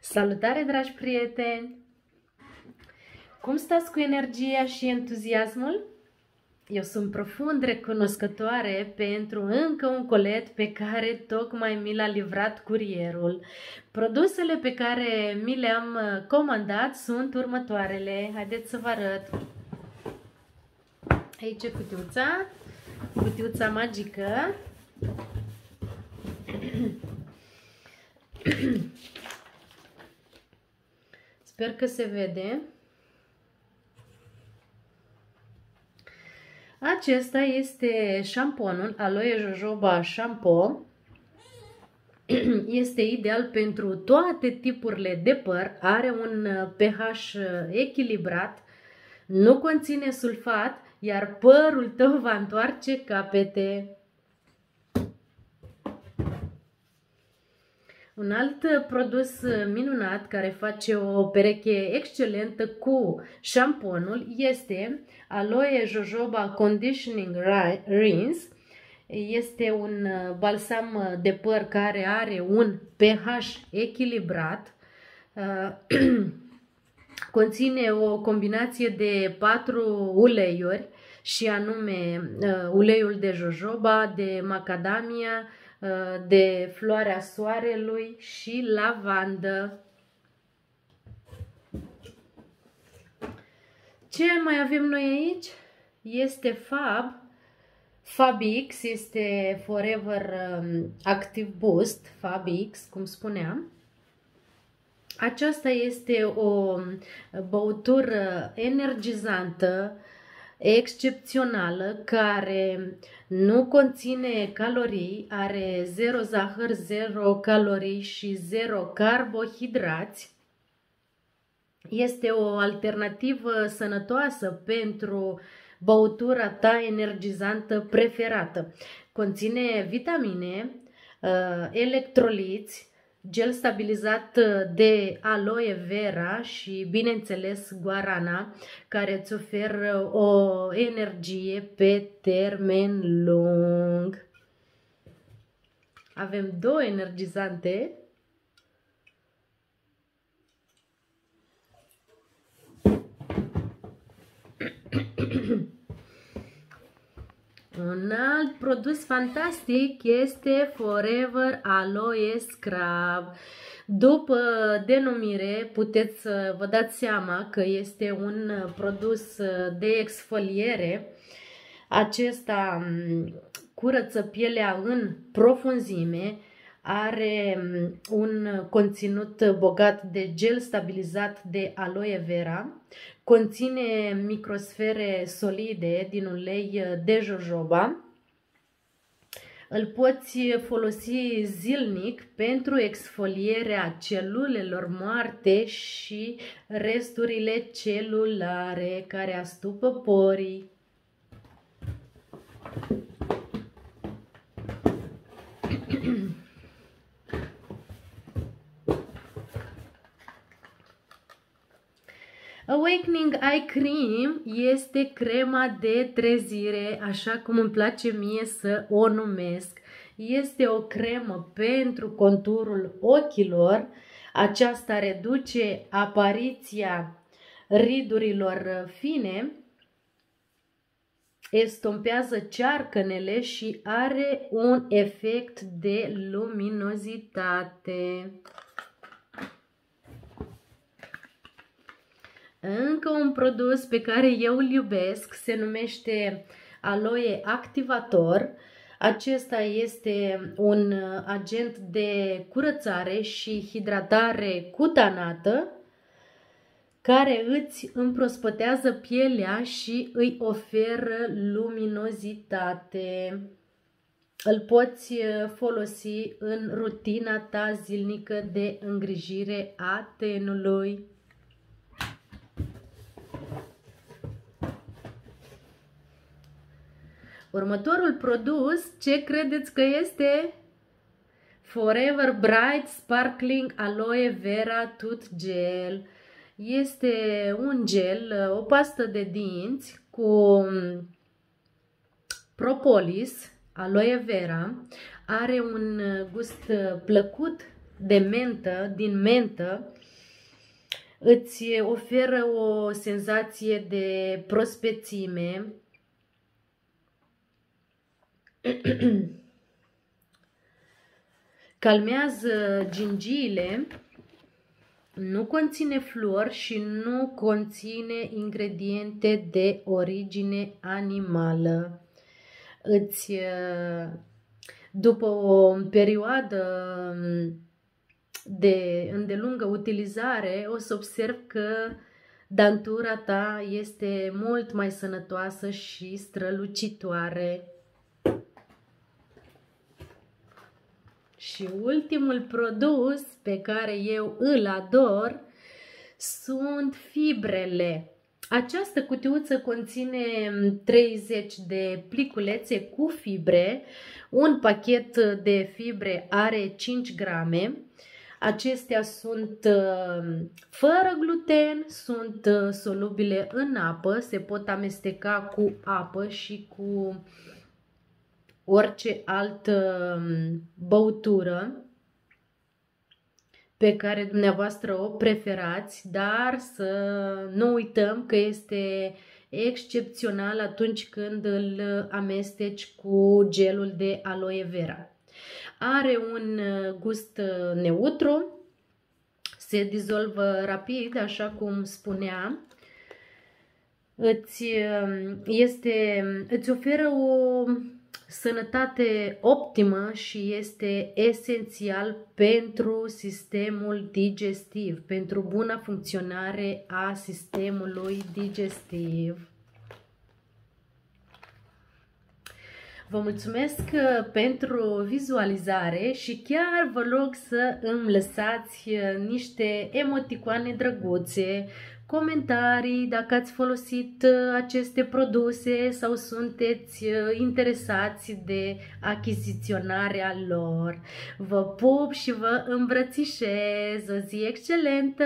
Salutare, dragi prieteni! Cum stați cu energia și entuziasmul? Eu sunt profund recunoscătoare pentru încă un colet pe care tocmai mi l-a livrat curierul. Produsele pe care mi le-am comandat sunt următoarele. Haideți să vă arăt. Aici e cutiuța magică. Sper că se vede. Acesta este șamponul Aloe Jojoba Shampoo. Este ideal pentru toate tipurile de păr. Are un pH echilibrat, nu conține sulfat, iar părul tău va întoarce capete. Un alt produs minunat care face o pereche excelentă cu șamponul este Aloe Jojoba Conditioning Rinse. Este un balsam de păr care are un pH echilibrat. Conține o combinație de 4 uleiuri și anume uleiul de jojoba, de macadamia, de floarea soarelui și lavandă. Ce mai avem noi aici? Este FabX, este Forever Active Boost, FabX, cum spuneam. Aceasta este o băutură energizantă, excepțională, care nu conține calorii, are 0 zahăr, 0 calorii și 0 carbohidrați. Este o alternativă sănătoasă pentru băutura ta energizantă preferată. Conține vitamine, electroliți, gel stabilizat de aloe vera și, bineînțeles, guarana, care îți oferă o energie pe termen lung. Avem două energizante. Un alt produs fantastic este Forever Aloe Scrub. După denumire puteți să vă dați seama că este un produs de exfoliere. Acesta curăță pielea în profunzime, are un conținut bogat de gel stabilizat de aloe vera, conține microsfere solide din ulei de jojoba. Îl poți folosi zilnic pentru exfolierea celulelor moarte și resturile celulare care astupă porii. Awakening Eye Cream este crema de trezire, așa cum îmi place mie să o numesc. Este o cremă pentru conturul ochilor. Aceasta reduce apariția ridurilor fine, estompează cearcănele și are un efect de luminozitate. Încă un produs pe care eu îl iubesc se numește Aloe Activator. Acesta este un agent de curățare și hidratare cutanată care îți împrospătează pielea și îi oferă luminozitate. Îl poți folosi în rutina ta zilnică de îngrijire a tenului. Următorul produs, ce credeți că este? Forever Bright Sparkling Aloe Vera Tooth Gel. Este un gel, o pastă de dinți cu propolis, aloe vera. Are un gust plăcut de mentă, din mentă, îți oferă o senzație de prospețime, calmează gingiile, nu conține fluor și nu conține ingrediente de origine animală. După o perioadă de îndelungă utilizare, o să observ că dantura ta este mult mai sănătoasă și strălucitoare. Și ultimul produs pe eu eu îl ador sunt fibrele. Această cutiuță conține 30 de pliculețe cu fibre. Un pachet de fibre are 5 grame. Acestea sunt fără gluten, sunt solubile în apă, se pot amesteca cu apă și cu orice altă băutură pe care dumneavoastră o preferați, dar să nu uităm că este excepțional atunci când îl amesteci cu gelul de aloe vera. Are un gust neutru, se dizolvă rapid, așa cum spuneam. Îți oferă o sănătate optimă și este esențial pentru sistemul digestiv, pentru buna funcționare a sistemului digestiv. Vă mulțumesc pentru vizualizare și chiar vă rog să îmi lăsați niște emoticoane drăguțe, comentarii dacă ați folosit aceste produse sau sunteți interesați de achiziționarea lor. Vă pup și vă îmbrățișez! O zi excelentă!